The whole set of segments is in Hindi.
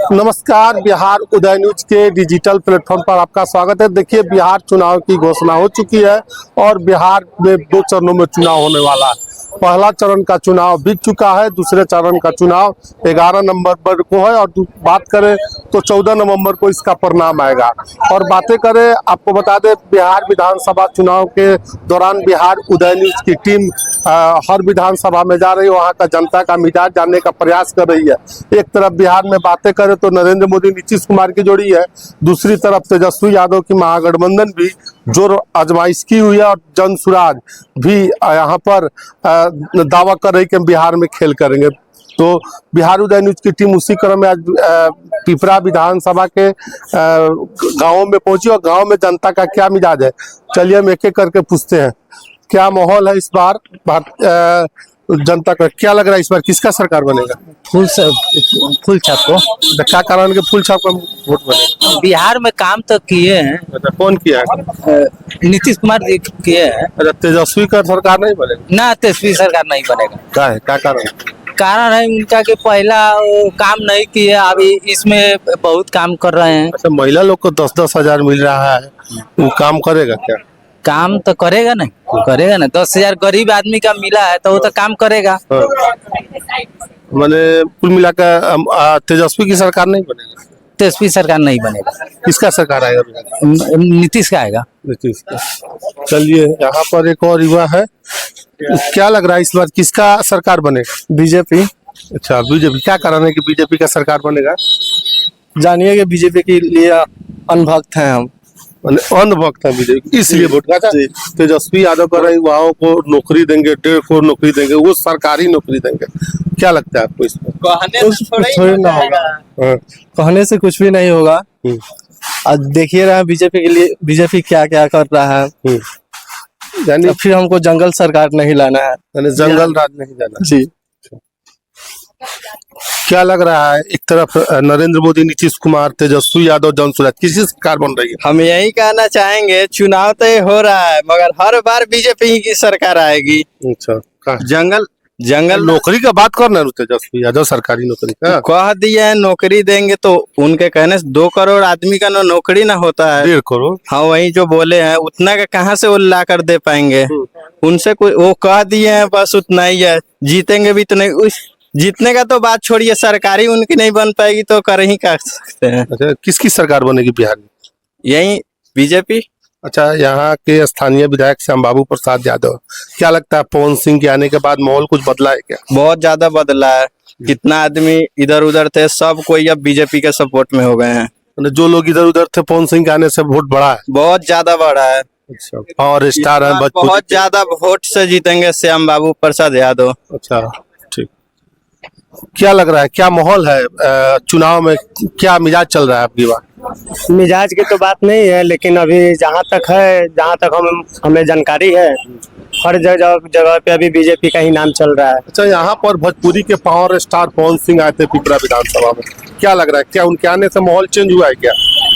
नमस्कार, बिहार उदय न्यूज के डिजिटल प्लेटफॉर्म पर आपका स्वागत है। देखिए, बिहार चुनाव की घोषणा हो चुकी है और बिहार में 2 चरणों में चुनाव होने वाला है। पहला चरण का चुनाव बीत चुका है, दूसरे चरण का चुनाव 11 नवंबर को है और बात करें तो 14 नवंबर को इसका परिणाम आएगा। और बातें करें, आपको बता दें, बिहार विधानसभा चुनाव के दौरान बिहार उदय न्यूज की टीम हर विधानसभा में जा रही है, वहाँ का जनता का मिजाज जानने का प्रयास कर रही है। एक तरफ बिहार में बातें करें तो नरेंद्र मोदी नीतीश कुमार की जोड़ी है, दूसरी तरफ तेजस्वी यादव की महागठबंधन भी जोर आजमाइश की हुई है और जनसुराज भी यहाँ पर दावा कर रही कि हम बिहार में खेल करेंगे। तो बिहार उदय न्यूज की टीम उसी क्रम में आज पिपरा विधानसभा के गांवों में पहुंची और गांव में जनता का क्या मिजाज है, चलिए हम एक एक करके पूछते हैं। क्या माहौल है इस बार जनता का? क्या लग रहा है इस बार किसका सरकार बनेगा? फूल छाप को। क्या कारण के फूल छाप का वोट बनेगा? बिहार में काम तो किए हैं। अच्छा, कौन किया है? नीतीश कुमार जी किए हैं। अच्छा, तेजस्वी का सरकार नहीं बनेगा? ना, तेजस्वी सरकार नहीं बनेगा। क्या है, क्या कारण? कारण है उनका कि पहला काम नहीं किए, अभी इसमें बहुत काम कर रहे हैं। अच्छा, महिला लोग को 10-10 हजार मिल रहा है, वो काम करेगा क्या? काम तो करेगा नहीं, करेगा ना। 10,000 गरीब आदमी का मिला है तो वो तो काम करेगा। मैंने कुल मिलाकर तेजस्वी की सरकार नहीं बनेगा? तेजस्वी सरकार नहीं बनेगा। किसका सरकार आएगा? नीतीश का आएगा। नीतीश का। चलिए, यहाँ पर एक और युवा है, क्या लग रहा है इस बार किसका सरकार बनेगा? बीजेपी। अच्छा, बीजेपी। क्या कारण है कि बीजेपी का सरकार बनेगा? जानिए कि बीजेपी के लिए अनभक्त हैं हम, अनभक्त है बीजेपी, इसलिए वोट का। तेजस्वी यादव कर रहे युवाओं को नौकरी देंगे, 1.5 करोड़ नौकरी देंगे, वो सरकारी नौकरी देंगे। क्या लगता है आपको इसमें? थोड़ी ना होगा। कहने से कुछ भी नहीं होगा। आज देखिए रहा बीजेपी के लिए, बीजेपी क्या क्या कर रहा है। यानी फिर हमको जंगल सरकार नहीं लाना है, यानी जंगल राज नहीं जाना जी। क्या लग रहा है, एक तरफ नरेंद्र मोदी, नीतीश कुमार, तेजस्वी यादव, जनसुराज, किसी सरकार बन रही है? हम यही कहना चाहेंगे, चुनाव तो हो रहा है मगर हर बार बीजेपी की सरकार आएगी। अच्छा, जंगल नौकरी का बात करना है, तेजस्वी यादव सरकारी नौकरी का कह दिए हैं नौकरी देंगे, तो उनके कहने से 2 करोड़ आदमी का नौकरी ना होता है। 1.5 करोड़। हाँ, वही जो बोले हैं उतना का कहाँ से वो ला कर दे पाएंगे? उनसे कोई वो कह दिए हैं, बस उतना ही है। जीतेंगे भी तो नहीं, उस जीतने का तो बात छोड़िए, सरकारी उनकी नहीं बन पाएगी तो कर ही कर सकते हैं। अच्छा, किसकी सरकार बनेगी बिहार में? यही बीजेपी। अच्छा, यहाँ के स्थानीय विधायक श्यामबाबू प्रसाद यादव, क्या लगता है पवन सिंह के आने के बाद माहौल कुछ बदला है क्या? बहुत ज्यादा बदला है। कितना आदमी इधर उधर थे, सब कोई अब बीजेपी के सपोर्ट में हो गए हैं। जो लोग इधर उधर थे, पवन सिंह के आने से वोट बढ़ा है? बहुत ज्यादा बढ़ा है। अच्छा, और स्टार है बहुत ज्यादा वोट से जीतेंगे श्यामबाबू प्रसाद यादव। अच्छा, ठीक। क्या लग रहा है, क्या माहौल है चुनाव में, क्या मिजाज चल रहा है आपकी बात? मिजाज की तो बात नहीं है, लेकिन अभी जहाँ तक हमें जानकारी है, हर जगह पे अभी बीजेपी का ही नाम चल रहा है। अच्छा, यहाँ पर भोजपुरी के पावर स्टार पवन सिंह आए थे पिपरा विधानसभा में, क्या लग रहा है, क्या उनके आने से माहौल चेंज हुआ है क्या?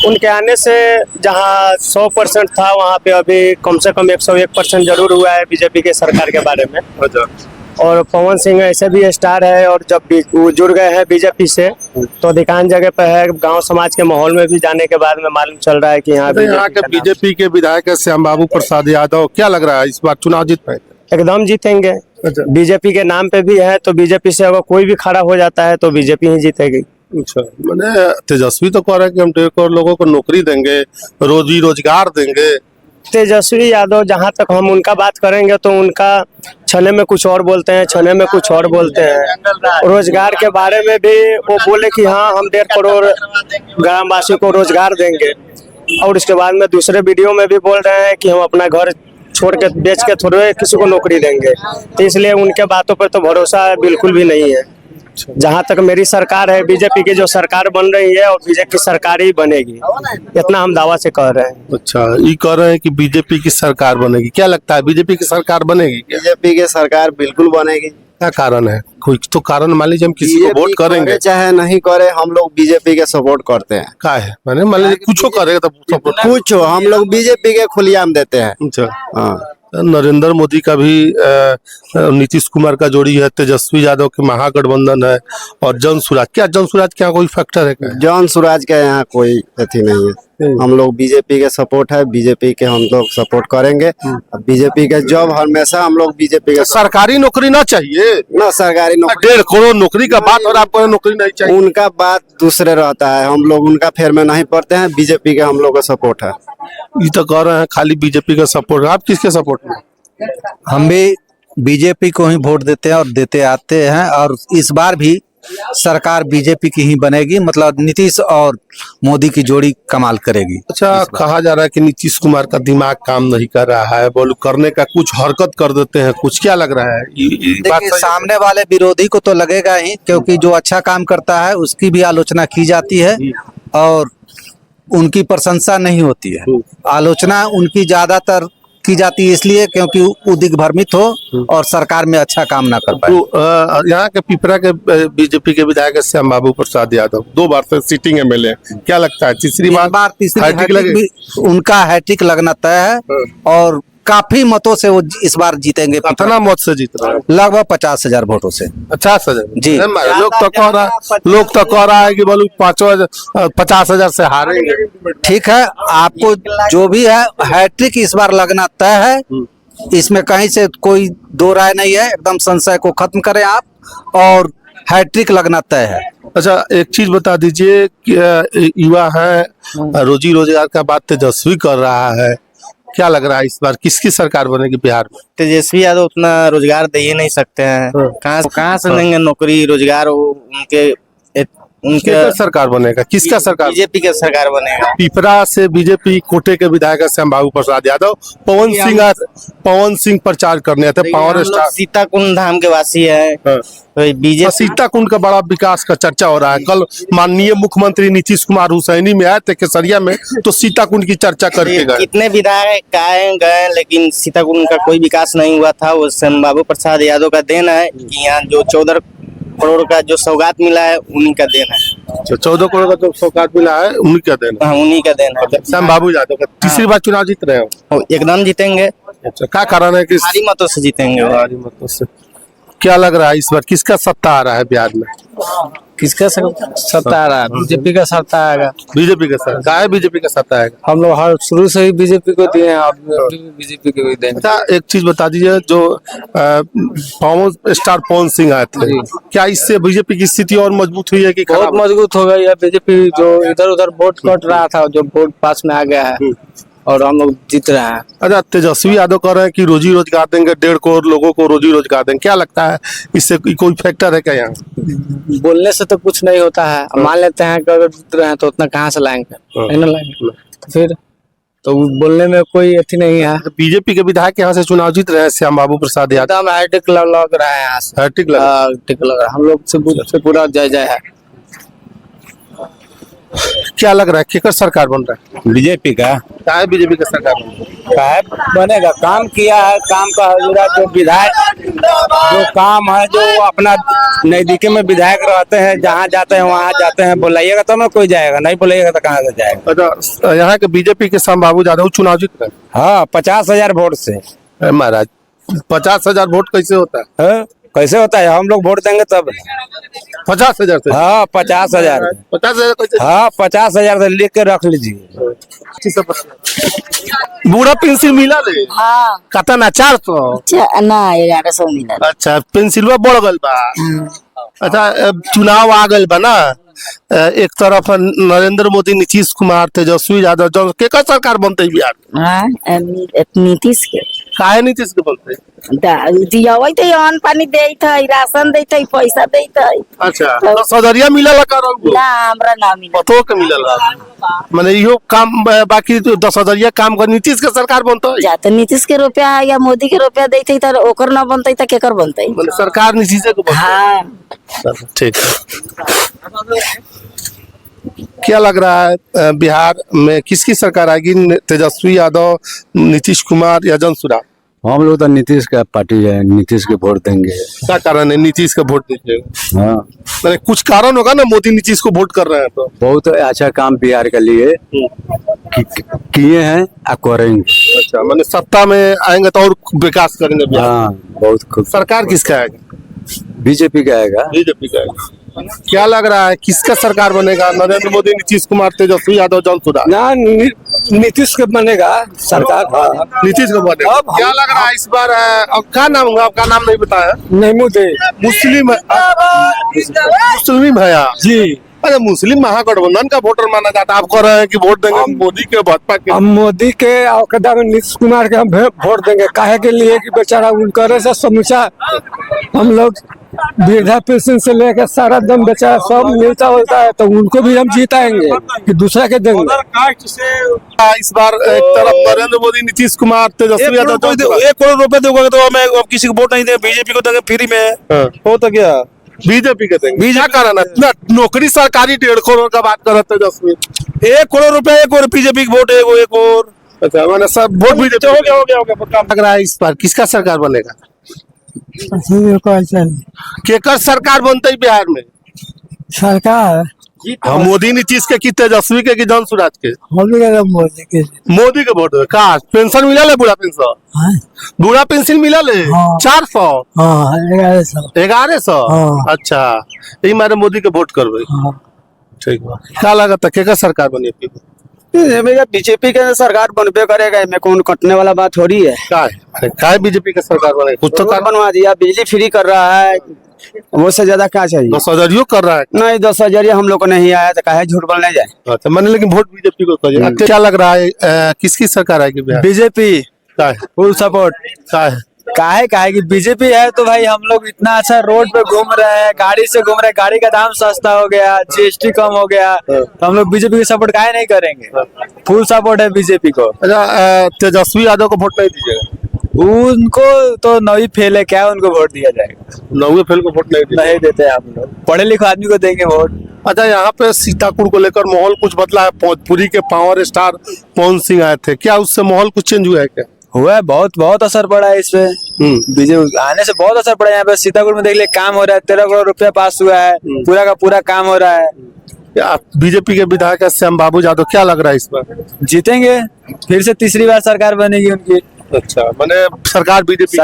उनके आने से जहाँ 100% था, वहाँ पे अभी कम से कम 101% जरूर हुआ है बीजेपी के सरकार के बारे में। अच्छा। और पवन सिंह ऐसे भी स्टार है, और जब वो जुड़ गए हैं बीजेपी से तो अधिकांश जगह पे है, गांव समाज के माहौल में भी जाने के बाद में मालूम चल रहा है कि यहाँ के बीजेपी के विधायक श्यामबाबू प्रसाद यादव, क्या लग रहा है इस बार चुनाव जीत पाएंगे? एकदम जीतेंगे। बीजेपी के नाम पे भी है, तो बीजेपी से अगर कोई भी खड़ा हो जाता है तो बीजेपी ही जीतेगी। अच्छा, मैंने तेजस्वी तो कह रहा है कि हम 1.5 करोड़ लोगों को नौकरी देंगे, रोजगार देंगे। तेजस्वी यादव, जहां तक हम उनका बात करेंगे तो उनका छने में कुछ और बोलते हैं, छने में कुछ और बोलते हैं। रोजगार के बारे में भी वो बोले कि हाँ, हम 1.5 करोड़ ग्रामवासी को रोजगार देंगे, और उसके बाद में दूसरे वीडियो में भी बोल रहे हैं कि हम अपना घर छोड़ के बेच के थोड़े किसी को नौकरी देंगे। तो इसलिए उनके बातों पर तो भरोसा बिल्कुल भी नहीं है। जहाँ तक मेरी सरकार है, बीजेपी की जो सरकार बन रही है, और बीजेपी सरकार ही बनेगी, इतना हम दावा से कह रहे हैं। अच्छा, ये कह रहे हैं कि बीजेपी की सरकार बनेगी, क्या लगता है बीजेपी की सरकार बनेगी? बीजेपी की सरकार बिल्कुल बनेगी। क्या कारण है? कोई तो कारण मान लीजिए हम किसी को वोट करेंगे, चाहे नहीं करे, हम लोग बीजेपी के सपोर्ट करते हैं। क्या है, मैंने मान लीजिए कुछ करेगा तो कुछ हम लोग बीजेपी के खुलेआम देते हैं। अच्छा, हाँ। नरेंद्र मोदी का भी नीतीश कुमार का जोड़ी है, तेजस्वी यादव के महागठबंधन है और जन स्वराज। क्या जन स्वराज क्या कोई फैक्टर है क्या? जॉन सूरज का यहाँ कोई अथी नहीं है। हम लोग बीजेपी के सपोर्ट है, बीजेपी के हम लोग सपोर्ट करेंगे। बीजेपी का जॉब हमेशा हम लोग बीजेपी के सरकारी नौकरी ना चाहिए ना, सरकारी नौकरी 1.5 करोड़ नौकरी का बात, और आपको नौकरी नहीं चाहिए। उनका बात दूसरे रहता है, हम लोग उनका फेर में नहीं पड़ते हैं। बीजेपी के हम लोग का सपोर्ट है। ये तो कह रहे हैं खाली बीजेपी का सपोर्ट है, आप किसके सपोर्ट में? हम भी बीजेपी को ही वोट देते हैं और देते आते हैं, और इस बार भी सरकार बीजेपी की ही बनेगी। मतलब नीतीश और मोदी की जोड़ी कमाल करेगी। अच्छा, कहा जा रहा है कि नीतीश कुमार का दिमाग काम नहीं कर रहा है, बोलो करने का कुछ हरकत कर देते हैं, कुछ क्या लग रहा है? बात देखिए, सही है? सामने वाले विरोधी को तो लगेगा ही, क्योंकि जो अच्छा काम करता है उसकी भी आलोचना की जाती है और उनकी प्रशंसा नहीं होती है। आलोचना उनकी ज्यादातर की जाती है इसलिए क्योंकि वो दिग्भ्रमित हो और सरकार में अच्छा काम ना कर पाए। तो यहाँ के पिपरा के बीजेपी के विधायक श्याम बाबू प्रसाद यादव 2 बार से सिटिंग एमएलए, क्या लगता है तीसरी बार तीसरी हैट्रिक हैट्रिक लगे? भी उनका हैट्रिक लगना तय है और काफी मतों से वो इस बार जीतेंगे। कितना मत से जीत रहा है? लगभग 50,000 वोटों से। 50,000 जी। लोग तो कह रहा है कि बोलो 50,000 से हारेंगे। ठीक है, आपको जो भी है हैट्रिक इस बार लगना तय है, इसमें कहीं से कोई दो राय नहीं है। एकदम संशय को खत्म करें आप, और हैट्रिक लगना तय है। अच्छा, एक चीज बता दीजिए कि युवा है, रोजी रोजगार का बात तेजस्वी कर रहा है, क्या लग रहा है इस बार किसकी सरकार बनेगी बिहार में? तेजस्वी यादव उतना रोजगार दे ही नहीं सकते हैं। कहाँ से देंगे नौकरी रोजगार? उनके किसका सरकार बनेगा? किसका सरकार? बीजेपी का सरकार बनेगा। पिपरा से बीजेपी कोटे के विधायक श्याम बाबू प्रसाद यादव, पवन सिंह प्रचार करने आते, पावर स्टार। सीताकुंड धाम के वासी है, तो बीजेपी सीताकुंड का बड़ा विकास का चर्चा हो रहा है। कल माननीय मुख्यमंत्री नीतीश कुमार हुसैनी में आए थे केसरिया में, तो सीताकुंड की चर्चा करके गए। कितने विधायक आए गए, लेकिन सीताकुंड का कोई विकास नहीं हुआ था। वो श्याम बाबू प्रसाद यादव का देन है कि यहाँ जो 14 करोड़ का जो सौगात मिला है उन्हीं का देन है। 14 करोड़ का जो सौगात मिला है उन्हीं का देन है। हाँ, उन्हीं का देन है। श्याम बाबू यादव का तीसरी बार चुनाव जीत रहे हो? एकदम जीतेंगे। अच्छा, क्या कारण है कि भारी मतों से जीतेंगे। भारी मतों से? क्या लग रहा है इस बार किसका सत्ता आ रहा है बिहार में? किसका सत्ता आ रहा है? बीजेपी का सत्ता आएगा। बीजेपी का सत्ता? क्या है बीजेपी का सत्ता आएगा? हम लोग हर शुरू से ही बीजेपी को दिए हैं, अभी भी बीजेपी को ही देंगे। अच्छा, एक चीज बता दीजिए, जो पावर स्टार पवन सिंह आए थे, क्या इससे बीजेपी की स्थिति और मजबूत हुई है कि बहुत खराब? मजबूत हो गई है बीजेपी। जो इधर उधर वोट कट रहा था, जो वोट पास में आ गया है और हम लोग जीत रहे हैं। अच्छा, तेजस्वी यादव कह रहे हैं कि रोजी रोजगार देंगे, 1.5 करोड़ लोगों को रोजी रोजगार देंगे, क्या लगता है इससे कोई फैक्टर है क्या यहाँ? बोलने से तो कुछ नहीं होता है। मान लेते हैं कि अगर जीत रहे हैं तो उतना कहाँ से लाएंगे? नहीं ना लाएंगे, तो फिर तो बोलने में कोई अथी नहीं है। बीजेपी के विधायक यहाँ से चुनाव जीत रहे हैं श्याम बाबू प्रसाद यादव। एकदम हैट्रिक लग रहा है यहाँ से। हैट्रिक लग रहा है। हैट्रिक लग रहा है, हम लोग से पूरा जय जय है। क्या लग रहा है केकर सरकार बन रहा है? बीजेपी का क्या है बीजेपी का सरकार बन रहा है? बनेगा। काम किया है, काम का जो विधायक जो काम है, जो अपना नजदीकी में विधायक रहते हैं, जहाँ जाते हैं वहाँ जाते हैं। बुलाइएगा तो ना कोई जाएगा, नहीं बुलाइएगा तो कहाँ से जाएगा। अच्छा, यहाँ के बीजेपी के श्याम बाबू यादव चुनाव जीत रहे हाँ, 50,000 वोट से। हैं महाराज। 50,000 वोट कैसे होता है? हाँ? कैसे होता है? हम लोग वोट देंगे तब। 50,000 से? हाँ, 50,000। 50,000 कैसे? हाँ, 50,000 से लिख के रख लीजिए। बूढ़ा पेंसिल मिला ले? हाँ, कता ना 400? ना 1100 मिलल। अच्छा, पेंसिलवा बढ़ गल बा। अच्छा, अब चुनाव आ गल बा ना, एक तरफ नरेंद्र मोदी, नीतीश कुमार, तेजस्वी यादव, जो केकर सरकार बनते है बिहार में? हाँ, नीतीश के काहे नीतीश के बनते? दियावै थे, अन्न पानी देत है, राशन देत है, पैसा देत है। अच्छा, 10,000 मिलल का रंगो? ना हमरा ना मिलल। पतो के मिलल माने इहो काम बाकी 10,000 काम कर नीतीश के सरकार बनता है? जाते नीतीश के रुपया या मोदी के रुपया देत है, तो ओकर ना बनते तो केकर बनते? माने सरकार नीतीश के बनता है। हाँ, ठीक है। क्या लग रहा है बिहार में किसकी सरकार आएगी? तेजस्वी यादव, नीतीश कुमार या जन स्वराज? हम लोग तो नीतीश का पार्टी है, नीतीश के वोट देंगे। क्या कारण है नीतीश का वोट दीजिएगा? हाँ, मैंने कुछ कारण होगा ना, मोदी नीतीश को वोट कर रहे हैं तो। बहुत अच्छा काम बिहार के लिए किए हैं और करेंगे। अच्छा, मैंने सत्ता में आएंगे तो और विकास करेंगे बिहार। हाँ बहुत खूब। सरकार किसका आएगा? बीजेपी का आएगा। बीजेपी का आएगा। क्या लग रहा है किसका सरकार बनेगा? नरेंद्र मोदी, नीतीश कुमार, तेजस्वी यादव, जन सुधा? ना नीतीश का बनेगा सरकार। नीतीश का बनेगा। क्या लग रहा है इस बार? अब क्या नाम होगा? आपका नाम नहीं बताया। मुस्लिम भैया जी, अरे मुस्लिम महागठबंधन का वोटर माना जाता है। आप कह रहे हैं कि वोट देंगे मोदी के, भाजपा के? हम मोदी के और नीतीश कुमार के हम वोट देंगे। काहे के लिए कि बेचारा उनकर से समूचा हम लोग वृद्धा पेंशन से लेकर सारा दम बेचारा सब मिलता होता है, तो उनको भी हम जीताएंगे कि दूसरा के देंगे। इस बार एक तरफ नरेंद्र मोदी, नीतीश कुमार, तेजस्वी यादव, 1 करोड़ रुपए दोगे तो हमें किसी को वोट नहीं देंगे, बीजेपी को देंगे फ्री में। हो तो क्या बीजेपी के देंगे? क्या कारण है? इतना नौकरी सरकारी 1.5 करोड़ का बात कर रहे थे तेजस्वी। 1 करोड़ रुपए, एक और बीजेपी की वोट, एक और। अच्छा, मैंने सब वोट बीजेपी। हो गया। लग रहा है इस बार किसका सरकार बनेगा? केकर सरकार बनते ही बिहार में? सरकार हाँ, मोदी नीतीश के कि तेजस्वी के कि जन सुराज के? मोदी के। मोदी के वोट का पेंशन मिला ले? बुढ़ा पेंशन, बुढ़ा पेंशन मिला ले? 400, 1100। अच्छा, यही मारे मोदी के वोट करबे। ठीक बा। क्या लागत है केकर सरकार बनी? बीजेपी के सरकार बनबे करेगा, में कौन कटने वाला बात हो रही है? क्या बीजेपी का सरकार बने? कुछ तो बनवा दिया, बिजली फ्री कर रहा है, वो से ज्यादा क्या चाहिए? 10,000 कर रहा है? नहीं, 10,000 हम लोग को नहीं आया तो काहे झूठ बोलने जाए। अच्छा, मैंने लेकिन वोट बीजेपी को करिए। क्या लग रहा है किसकी सरकार आएगी बिहार? BJP full support. काहे कि बीजेपी है तो भाई हम लोग इतना अच्छा रोड पे घूम रहे हैं, गाड़ी से घूम रहे हैं, गाड़ी का दाम सस्ता हो गया, जीएसटी कम हो गया, तो हम लोग बीजेपी की सपोर्ट काहे नहीं करेंगे? फुल सपोर्ट है बीजेपी को। अच्छा, तेजस्वी यादव को वोट नहीं दीजिएगा? उनको तो नवी फेल है, क्या उनको वोट दिया जाएगा? नवे फेल को वोट नहीं देते हम लोग, पढ़े लिखे आदमी को देंगे वोट। अच्छा, यहाँ पे सीतापुर को लेकर माहौल कुछ बदला है। भोजपुरी के पावर स्टार पवन सिंह आए थे, क्या उससे माहौल कुछ चेंज हुआ है? क्या हुआ है? बहुत असर पड़ा है इस पे। बीजेपी आने से बहुत असर पड़ा है। यहाँ पे सीतापुर में देख ले, काम हो रहा है, 13 करोड़ रुपया पास हुआ है, पूरा का पूरा काम हो रहा है। बीजेपी के विधायक श्याम बाबू यादव, क्या लग रहा है इस बार जीतेंगे? फिर से तीसरी बार सरकार बनेगी उनकी। अच्छा, मैंने सरकार बीजेपी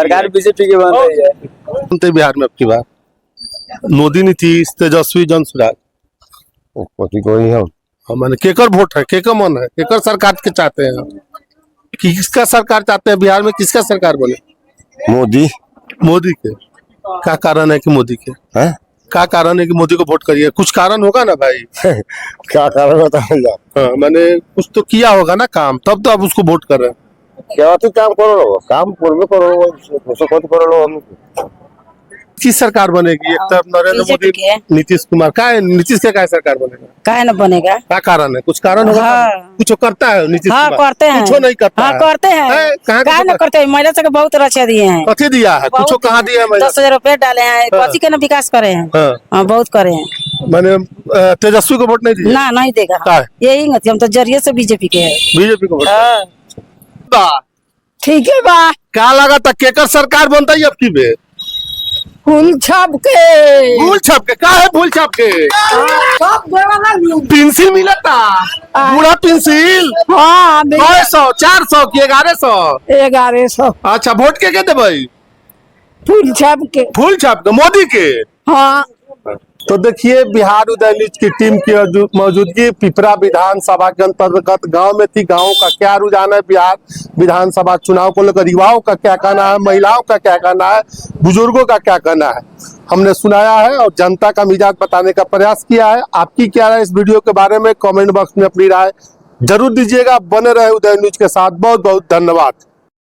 की बन रही है। बनते बिहार में अब की बार मोदी, नीतीश, तेजस्वी, जन सुराज? मैंने केकर वोट है, केकर मन है, केकर सरकार के चाहते हैं? किसका सरकार चाहते हैं बिहार में? किसका सरकार बने? मोदी के। क्या कारण है कि मोदी के? क्या कारण है कि मोदी को वोट करिए? कुछ कारण होगा ना भाई। क्या कारण होता है? हाँ, मैंने कुछ तो किया होगा ना काम, तब तो आप उसको वोट कर रहे हैं। क्या काम करो, काम पूर्व करो। किस सरकार बनेगी? एक तरफ नरेंद्र मोदी, नीतीश कुमार। का नीतीश के क्या सरकार बनेगा? काहे न बनेगा? क्या कारण है? कुछ कारण होगा? कुछ करता है नीतीश कुमार? करते हैं। कुछ नहीं करता है। करते हैं। काहे न करते हैं? महिला से बहुत रक्षा दिए हैं। कथी दिया है? कुछ कहाँ दिया है? 10,000 रुपए डाले हैं, कथी के न विकास करे हैं। बहुत करे हैं। मैंने तेजस्वी को वोट नहीं दिया? ना, नहीं देगा। यही हम तो जरिए से बीजेपी के है। बीजेपी को वोट। ठीक है बा। क्या लगा था केकर सरकार बनता है अब की बे? फूल छाप के। फूल छाप के? क्या है फूल छाप के? पेंसिल मिला था, पूरा पेंसिल। 200, 400 की 1100? 1100। अच्छा, वोट के देते? फूल छाप के। फूल छाप के मोदी के? हाँ। तो देखिए, बिहार उदय न्यूज की टीम की मौजूदगी पिपरा विधानसभा के अंतर्गत गांव में थी। गांव का क्या रुझान है बिहार विधानसभा चुनाव को लेकर? युवाओं का क्या कहना है, महिलाओं का क्या कहना है, बुजुर्गों का क्या कहना है, हमने सुनाया है और जनता का मिजाज बताने का प्रयास किया है। आपकी क्या राय इस वीडियो के बारे में? कमेंट बॉक्स में अपनी राय जरूर दीजिएगा। बने रहे उदय न्यूज के साथ। बहुत बहुत धन्यवाद।